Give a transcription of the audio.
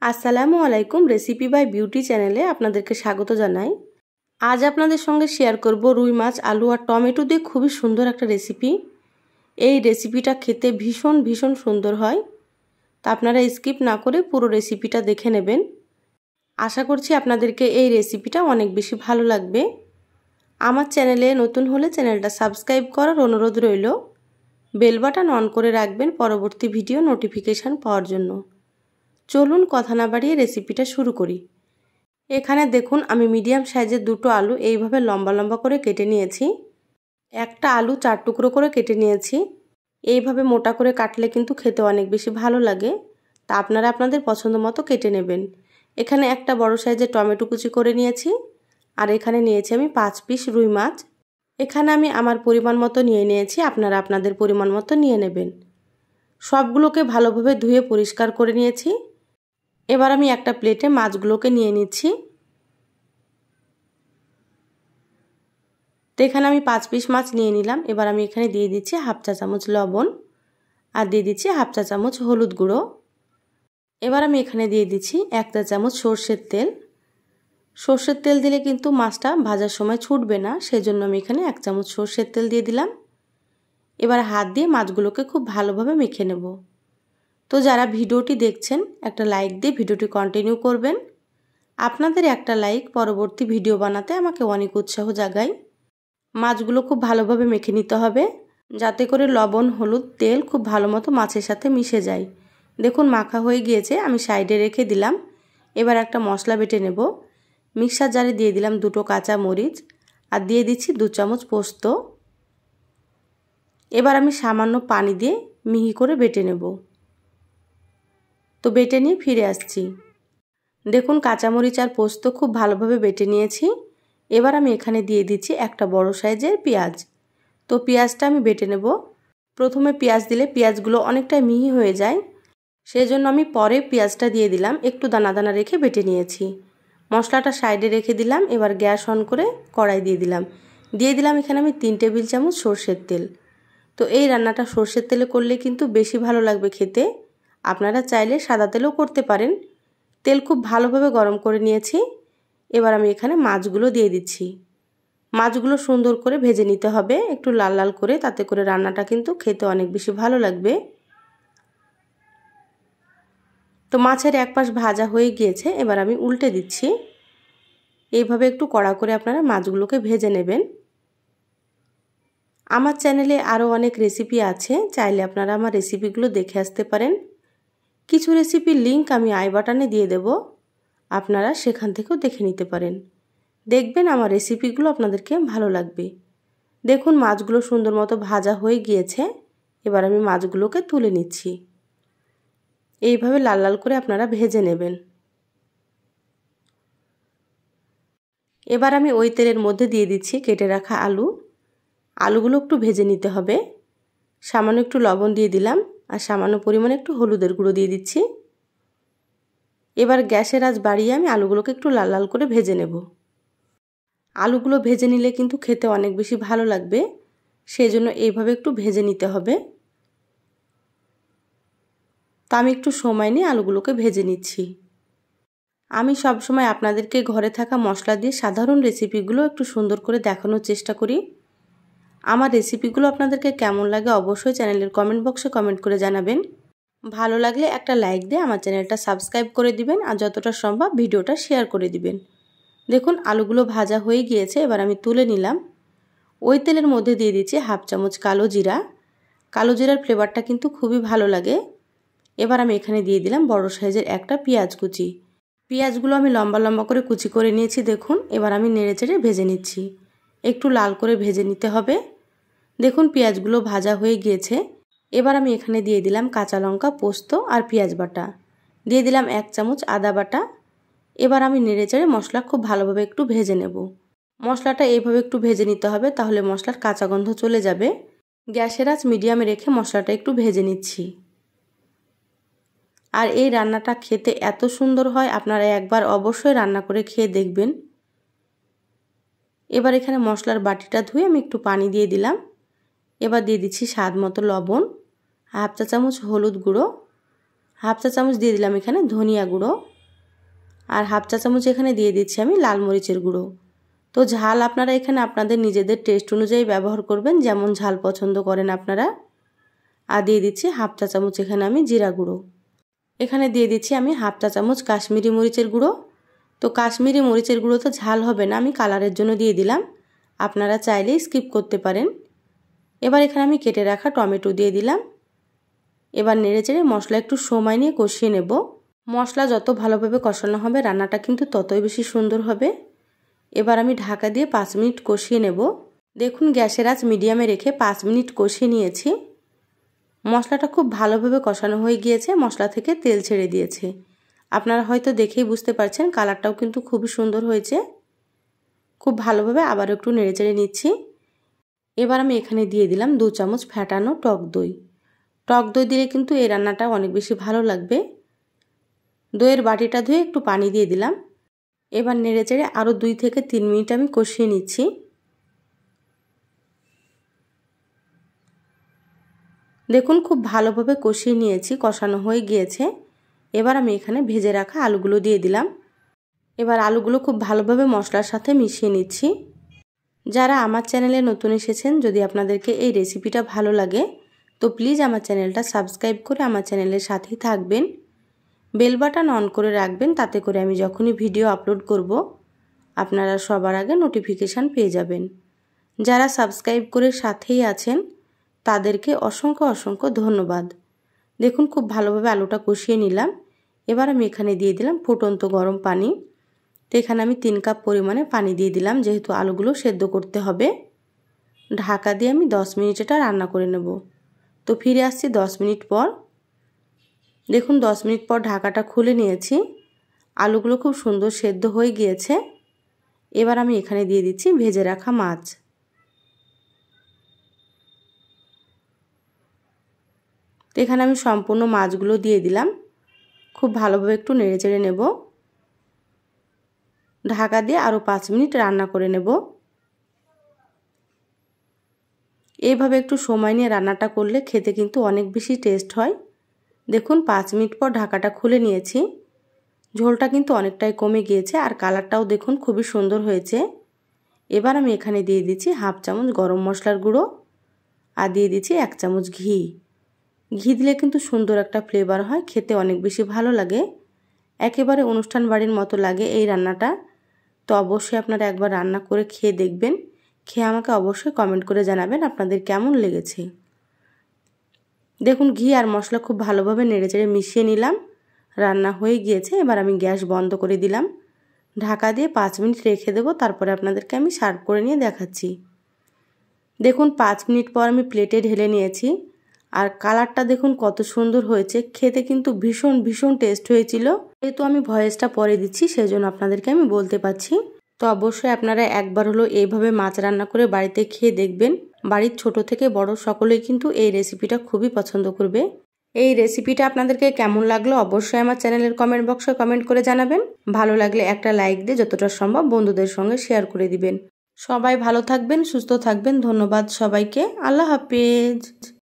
আসসালামু আলাইকুম। Recipe by beauty চ্যানেলে আপনাদেরকে স্বাগত জানাই। আজ আপনাদের সঙ্গে শেয়ার করব রুই মাছ, আলু আর টমেটো দিয়ে খুবই সুন্দর একটা রেসিপি। এই রেসিপিটা খেতে ভীষণ সুন্দর হয়। তা আপনারা স্কিপ না করে পুরো রেসিপিটা দেখে নেবেন। আশা করছি আপনাদেরকে এই রেসিপিটা অনেক বেশি ভালো লাগবে। আমার চ্যানেলে নতুন হলে চ্যানেলটা সাবস্ক্রাইব করার অনুরোধ রইল। বেল বাটন অন করে রাখবেন পরবর্তী ভিডিও নোটিফিকেশান পাওয়ার জন্য। চলুন কথা না বাড়িয়ে রেসিপিটা শুরু করি। এখানে দেখুন আমি মিডিয়াম সাইজের দুটো আলু এইভাবে লম্বা লম্বা করে কেটে নিয়েছি। একটা আলু 4 টুকরো করে কেটে নিয়েছি। এইভাবে মোটা করে কাটলে কিন্তু খেতে অনেক বেশি ভালো লাগে। তা আপনারা আপনাদের পছন্দ মতো কেটে নেবেন। এখানে একটা বড় সাইজের টমেটো কুচি করে নিয়েছি। আর এখানে নিয়েছি আমি 5 পিস রুই মাছ। এখানে আমি আমার পরিমাণ মতো নিয়ে নিয়েছি, আপনারা আপনাদের পরিমাণ মতো নিয়ে নেবেন। সবগুলোকে ভালোভাবে ধুয়ে পরিষ্কার করে নিয়েছি। এবার আমি একটা প্লেটে মাছগুলোকে নিয়ে নিচ্ছি। তো এখানে আমি 5 পিস মাছ নিয়ে নিলাম। এবার আমি এখানে দিয়ে দিচ্ছি হাফ চা চামচ লবণ আর দিয়ে দিচ্ছি হাফ চা চামচ হলুদ গুঁড়ো। এবার আমি এখানে দিয়ে দিচ্ছি 1 চা চামচ সর্ষের তেল। সর্ষের তেল দিলে কিন্তু মাছটা ভাজার সময় ছুটবে না, সেজন্য আমি এখানে 1 চামচ সর্ষের তেল দিয়ে দিলাম। এবার হাত দিয়ে মাছগুলোকে খুব ভালোভাবে মেখে নেব। তো যারা ভিডিওটি দেখছেন একটা লাইক দিয়ে ভিডিওটি কন্টিনিউ করবেন। আপনাদের একটা লাইক পরবর্তী ভিডিও বানাতে আমাকে অনেক উৎসাহ জাগায়। মাছগুলো খুব ভালোভাবে মেখে নিতে হবে, যাতে করে লবণ, হলুদ, তেল খুব ভালো মতো মাছের সাথে মিশে যায়। দেখুন মাখা হয়ে গিয়েছে, আমি সাইডে রেখে দিলাম। এবার একটা মশলা বেটে নেব। মিক্সার জারে দিয়ে দিলাম 2টো কাঁচা মরিচ আর দিয়ে দিচ্ছি 2 চামচ পোস্ত। এবার আমি সামান্য পানি দিয়ে মিহি করে বেটে নেব। তো বেটে নিয়ে ফিরে আসছি। দেখুন কাঁচামরিচ আর পোস্ত খুব ভালোভাবে বেটে নিয়েছি। এবার আমি এখানে দিয়ে দিচ্ছি একটা বড় সাইজের পেঁয়াজ। তো পেঁয়াজটা আমি বেটে নেব। প্রথমে পেঁয়াজ দিলে পেঁয়াজগুলো অনেকটাই মিহি হয়ে যায়, সেজন্য আমি পরে পেঁয়াজটা দিয়ে দিলাম। একটু দানা দানা রেখে বেটে নিয়েছি। মশলাটা সাইডে রেখে দিলাম। এবার গ্যাস অন করে কড়াই দিয়ে দিলাম এখানে আমি 3 টেবিল চামচ সর্ষের তেল। তো এই রান্নাটা সর্ষের তেলে করলে কিন্তু বেশি ভালো লাগবে খেতে। আপনারা চাইলে সাদা তেলেও করতে পারেন। তেল খুব ভালোভাবে গরম করে নিয়েছি। এবার আমি এখানে মাছগুলো দিয়ে দিচ্ছি। মাছগুলো সুন্দর করে ভেজে নিতে হবে, একটু লাল লাল করে, তাতে করে রান্নাটা কিন্তু খেতে অনেক বেশি ভালো লাগবে। তো মাছের এক পাশ ভাজা হয়ে গিয়েছে, এবার আমি উল্টে দিচ্ছি। এইভাবে একটু কড়া করে আপনারা মাছগুলোকে ভেজে নেবেন। আমার চ্যানেলে আরও অনেক রেসিপি আছে, চাইলে আপনারা আমার রেসিপিগুলো দেখে আসতে পারেন। কিছু রেসিপির লিংক আমি আই বাটনে দিয়ে দেব, আপনারা সেখান থেকেও দেখে নিতে পারেন। দেখবেন আমার রেসিপিগুলো আপনাদেরকে ভালো লাগবে। দেখুন মাছগুলো সুন্দর মতো ভাজা হয়ে গিয়েছে। এবার আমি মাছগুলোকে তুলে নিচ্ছি। এইভাবে লাল লাল করে আপনারা ভেজে নেবেন। এবার আমি ওই তেলের মধ্যে দিয়ে দিচ্ছি কেটে রাখা আলু। আলুগুলো একটু ভেজে নিতে হবে। সামান্য একটু লবণ দিয়ে দিলাম আর সামান্য পরিমাণে একটু হলুদের গুঁড়ো দিয়ে দিচ্ছি। এবার গ্যাসের আঁচ বাড়িয়ে আমি আলুগুলোকে একটু লাল লাল করে ভেজে নেব। আলুগুলো ভেজে নিলে কিন্তু খেতে অনেক বেশি ভালো লাগবে, সেজন্য এইভাবে একটু ভেজে নিতে হবে। তো আমি একটু সময় নিয়ে আলুগুলোকে ভেজে নিচ্ছি। আমি সবসময় আপনাদেরকে ঘরে থাকা মশলা দিয়ে সাধারণ রেসিপিগুলো একটু সুন্দর করে দেখানোর চেষ্টা করি। আমার রেসিপিগুলো আপনাদেরকে কেমন লাগে অবশ্যই চ্যানেলের কমেন্ট বক্সে কমেন্ট করে জানাবেন। ভালো লাগলে একটা লাইক দিয়ে আমার চ্যানেলটা সাবস্ক্রাইব করে দিবেন আর যতটা সম্ভব ভিডিওটা শেয়ার করে দিবেন। দেখুন আলুগুলো ভাজা হয়ে গিয়েছে, এবার আমি তুলে নিলাম। ওই তেলের মধ্যে দিয়ে দিচ্ছি হাফ চামচ কালো জিরা। কালো জিরার ফ্লেভারটা কিন্তু খুবই ভালো লাগে। এবার আমি এখানে দিয়ে দিলাম বড় সাইজের একটা পেঁয়াজ কুচি। পেঁয়াজগুলো আমি লম্বা লম্বা করে কুচি করে নিয়েছি। দেখুন এবার আমি নেড়েচেড়ে ভেজে নিচ্ছি। একটু লাল করে ভেজে নিতে হবে। দেখুন পেঁয়াজগুলো ভাজা হয়ে গিয়েছে। এবার আমি এখানে দিয়ে দিলাম কাঁচা লঙ্কা, পোস্ত আর পেঁয়াজ বাটা। দিয়ে দিলাম 1 চামচ আদা বাটা। এবার আমি নেড়েচেড়ে মশলা খুব ভালোভাবে একটু ভেজে নেব। মশলাটা এইভাবে একটু ভেজে নিতে হবে, তাহলে মশলার কাঁচা গন্ধ চলে যাবে। গ্যাসের আঁচ মিডিয়ামে রেখে মশলাটা একটু ভেজে নিচ্ছি। আর এই রান্নাটা খেতে এত সুন্দর হয়, আপনারা একবার অবশ্যই রান্না করে খেয়ে দেখবেন। এবার এখানে মশলার বাটিটা ধুয়ে আমি একটু পানি দিয়ে দিলাম। এবার দিয়ে দিচ্ছি স্বাদ মতো লবণ, হাফ চা চামচ হলুদ গুঁড়ো হাফ চা চামচ দিয়ে দিলাম এখানে ধনিয়া গুঁড়ো, আর হাফ চা চামচ এখানে দিয়ে দিচ্ছি আমি লাল মরিচের গুঁড়ো। তো ঝাল আপনারা এখানে আপনাদের নিজেদের টেস্ট অনুযায়ী ব্যবহার করবেন, যেমন ঝাল পছন্দ করেন আপনারা। আর দিয়ে দিচ্ছি হাফ চা চামচ এখানে আমি জিরা গুঁড়ো। এখানে দিয়ে দিচ্ছি আমি হাফ চা চামচ কাশ্মীরি মরিচের গুঁড়ো। তো কাশ্মীরি মরিচের গুঁড়ো তো ঝাল হবে না, আমি কালারের জন্য দিয়ে দিলাম, আপনারা চাইলেই স্কিপ করতে পারেন। এবার এখানে আমি কেটে রাখা টমেটো দিয়ে দিলাম। এবার নেড়েচেড়ে মশলা একটু সময় নিয়ে কষিয়ে নেব। মশলা যত ভালোভাবে কষানো হবে রান্নাটা কিন্তু ততই বেশি সুন্দর হবে। এবার আমি ঢাকা দিয়ে 5 মিনিট কষিয়ে নেব। দেখুন গ্যাসের আঁচ মিডিয়ামে রেখে 5 মিনিট কষিয়ে নিয়েছি। মশলাটা খুব ভালোভাবে কষানো হয়ে গিয়েছে, মশলা থেকে তেল ছেড়ে দিয়েছে। আপনারা হয়তো দেখেই বুঝতে পারছেন কালারটাও কিন্তু খুবই সুন্দর হয়েছে। খুব ভালোভাবে আবার একটু নেড়েচেড়ে নিচ্ছি। এবার আমি এখানে দিয়ে দিলাম 2 চামচ ফ্যাটানো টক দই। টক দই দিলে কিন্তু এই রান্নাটা অনেক বেশি ভালো লাগবে। দইয়ের বাটিটা ধুয়ে একটু পানি দিয়ে দিলাম। এবার নেড়েচেড়ে আরও 2 থেকে 3 মিনিট আমি কষিয়ে নিচ্ছি। দেখুন খুব ভালোভাবে কষিয়ে নিয়েছি, কষানো হয়ে গিয়েছে। এবার আমি এখানে ভেজে রাখা আলুগুলো দিয়ে দিলাম। এবার আলুগুলো খুব ভালোভাবে মশলার সাথে মিশিয়ে নিচ্ছি। যারা আমার চ্যানেলে নতুন এসেছেন, যদি আপনাদেরকে এই রেসিপিটা ভালো লাগে তো প্লিজ আমার চ্যানেলটা সাবস্ক্রাইব করে আমার চ্যানেলের সাথেই থাকবেন। বেল বাটন অন করে রাখবেন, তাতে করে আমি যখনই ভিডিও আপলোড করব আপনারা সবার আগে নোটিফিকেশান পেয়ে যাবেন। যারা সাবস্ক্রাইব করে সাথেই আছেন তাদেরকে অসংখ্য অসংখ্য ধন্যবাদ। দেখুন খুব ভালোভাবে আলুটা কষিয়ে নিলাম। এবার আমি এখানে দিয়ে দিলাম ফুটন্ত গরম পানি। তো এখানে আমি 3 কাপ পরিমাণে পানি দিয়ে দিলাম, যেহেতু আলুগুলো সেদ্ধ করতে হবে। ঢাকা দিয়ে আমি 10 মিনিট এটা রান্না করে নেব। তো ফিরে আসছি 10 মিনিট পর। দেখুন 10 মিনিট পর ঢাকাটা খুলে নিয়েছি। আলুগুলো খুব সুন্দর সেদ্ধ হয়ে গিয়েছে। এবার আমি এখানে দিয়ে দিচ্ছি ভেজে রাখা মাছ। তো এখানে আমি সম্পূর্ণ মাছগুলো দিয়ে দিলাম। খুব ভালোভাবে একটু নেড়েচেড়ে নেব। ঢাকা দিয়ে আরও 5 মিনিট রান্না করে নেব। এইভাবে একটু সময় নিয়ে রান্নাটা করলে খেতে কিন্তু অনেক বেশি টেস্ট হয়। দেখুন 5 মিনিট পর ঢাকাটা খুলে নিয়েছি। ঝোলটা কিন্তু অনেকটাই কমে গিয়েছে, আর কালারটাও দেখুন খুবই সুন্দর হয়েছে। এবার আমি এখানে দিয়ে দিচ্ছি হাফ চামচ গরম মশলার গুঁড়ো, আর দিয়ে দিচ্ছি 1 চামচ ঘি। ঘি দিলে কিন্তু সুন্দর একটা ফ্লেভার হয়, খেতে অনেক বেশি ভালো লাগে। একেবারে অনুষ্ঠান বাড়ির মতো লাগে এই রান্নাটা। তো অবশ্যই আপনারা একবার রান্না করে খেয়ে দেখবেন। খেয়ে আমাকে অবশ্যই কমেন্ট করে জানাবেন আপনাদের কেমন লেগেছে। দেখুন ঘি আর মশলা খুব ভালোভাবে নেড়েচেড়ে মিশিয়ে নিলাম। রান্না হয়ে গিয়েছে। এবার আমি গ্যাস বন্ধ করে দিলাম। ঢাকা দিয়ে 5 মিনিট রেখে দেবো, তারপরে আপনাদেরকে আমি সার্ভ করে নিয়ে দেখাচ্ছি। দেখুন 5 মিনিট পর আমি প্লেটে ঢেলে নিয়েছি, আর কালারটা দেখুন কত সুন্দর হয়েছে। খেতে কিন্তু ভীষণ ভীষণ টেস্ট হয়েছিল। যেহেতু আমি ভয়েসটা পরে দিচ্ছি সেজন্য আপনাদেরকে আমি বলতে পারছি। তো অবশ্যই আপনারা একবার হলো এইভাবে মাছ রান্না করে বাড়িতে খেয়ে দেখবেন। বাড়ির ছোট থেকে বড় সকলেই কিন্তু এই রেসিপিটা খুবই পছন্দ করবে। এই রেসিপিটা আপনাদেরকে কেমন লাগলো অবশ্যই আমার চ্যানেলের কমেন্ট বক্সে কমেন্ট করে জানাবেন। ভালো লাগলে একটা লাইক দিয়ে যতটা সম্ভব বন্ধুদের সঙ্গে শেয়ার করে দিবেন। সবাই ভালো থাকবেন, সুস্থ থাকবেন। ধন্যবাদ সবাইকে। আল্লাহ হাফেজ।